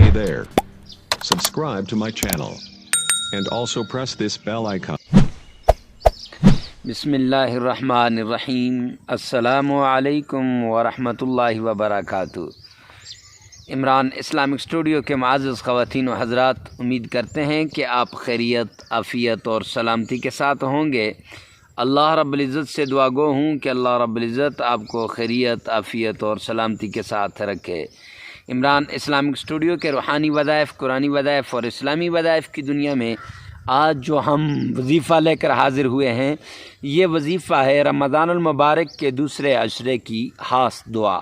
Hey there. Subscribe to my channel. And also press this bell icon. बिस्मिल्लाहिर्रहमानिर्रहीम। अस्सलामु अलैकुम वरहमतुल्लाहि वबरकातुहू। इमरान इस्लामिक स्टूडियो के मुअज़्ज़ज़ ख़वातीन व हज़रात, उम्मीद करते हैं कि आप खैरियत, आफ़ियत और सलामती के साथ होंगे। अल्लाह रब्बुल इज़्ज़त से दुआ गो हूँ कि अल्लाह रब्बुल इज़्ज़त आपको खैरियत, आफ़ियत और सलामती के साथ रखे। इमरान इस्लामिक स्टूडियो के रूहानी वज़ाइफ़, कुरानी वज़ाइफ़ और इस्लामी वज़ाइफ़ की दुनिया में आज जो हम वज़ीफ़ा लेकर हाज़िर हुए हैं, ये वज़ीफ़ा है रमज़ानुल मुबारक के दूसरे अशरे की ख़ास दुआ।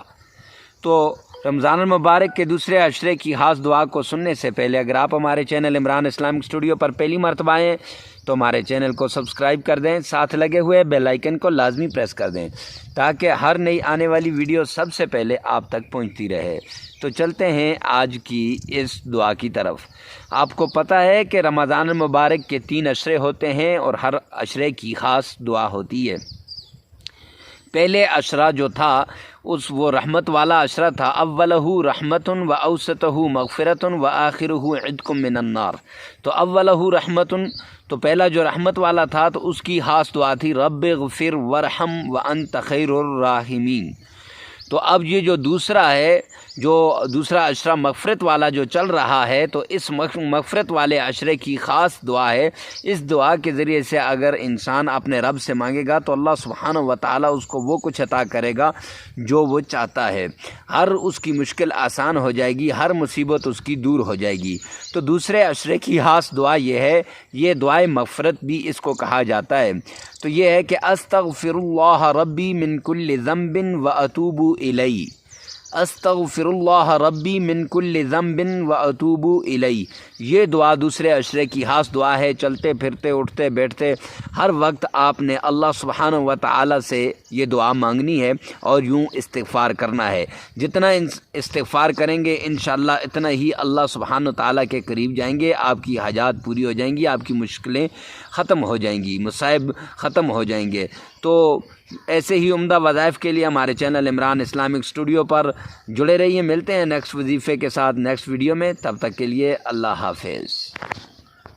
तो रमज़ानुल मुबारक के दूसरे अशरे की ख़ास दुआ को सुनने से पहले अगर आप हमारे चैनल इमरान इस्लामिक स्टूडियो पर पहली मरतबा आएँ तो हमारे चैनल को सब्सक्राइब कर दें, साथ लगे हुए बेल आइकन को लाजमी प्रेस कर दें ताकि हर नई आने वाली वीडियो सबसे पहले आप तक पहुंचती रहे। तो चलते हैं आज की इस दुआ की तरफ। आपको पता है कि रमज़ान मुबारक के 3 अशरे होते हैं और हर अशरे की ख़ास दुआ होती है। पहले अशरा जो था वो रहमत वाला अशरा था। अव्वलहु रहमतुन व औसतहु मग़फ़िरतुन व आखिरुहु इत्क़ुम मिनन नार। तो अव्वलहु रहमतुन, तो पहला जो रहमत वाला था तो उसकी ख़ास दुआ थी रब्बिग़फ़िर वरहम व अंत खैरुर राहिमीन। तो अब ये जो दूसरा है, जो दूसरा अशरा मग़फ़िरत वाला जो चल रहा है, तो इस मग़फ़िरत वाले अशरे की ख़ास दुआ है। इस दुआ के ज़रिए से अगर इंसान अपने रब से मांगेगा तो अल्लाह सुब्हानहू व तआला उसको वो कुछ अता करेगा जो वो चाहता है। हर उसकी मुश्किल आसान हो जाएगी, हर मुसीबत उसकी दूर हो जाएगी। तो दूसरे अशरे की ख़ास दुआ ये है, ये दुआए मग़फ़िरत भी इसको कहा जाता है। तो ये है कि अस्तग़फ़िरुल्लाह रब्बी मिन कुल्लि ज़ंबिन व अतूबु इलैहि। अस्तग़फ़िरुल्लाह रब्बी मिन कुल्लि ज़ंबिन व अतूबु इलैहि। ये दुआ दूसरे अशरे की ख़ास दुआ है। चलते फिरते, उठते बैठते, हर वक्त आपने अल्लाह सुब्हानहू व तआला से ये दुआ मांगनी है और यूँ इस्तिग़फ़ार करना है। जितना इस्तिग़फ़ार करेंगे इंशाअल्लाह इतना ही अल्लाह सुब्हानहू व तआला के करीब जाएंगे। आपकी हाजात पूरी हो जाएंगी, आपकी मुश्किलें ख़त्म हो जाएंगी, मुसाइब ख़त्म हो जाएंगे। तो ऐसे ही उम्दा वज़ाइफ़ के लिए हमारे चैनल इमरान इस्लामिक स्टूडियो पर जुड़े रहिए। मिलते हैं नेक्स्ट वजीफ़े के साथ नेक्स्ट वीडियो में। तब तक के लिए अल्लाह हाफ़िज़।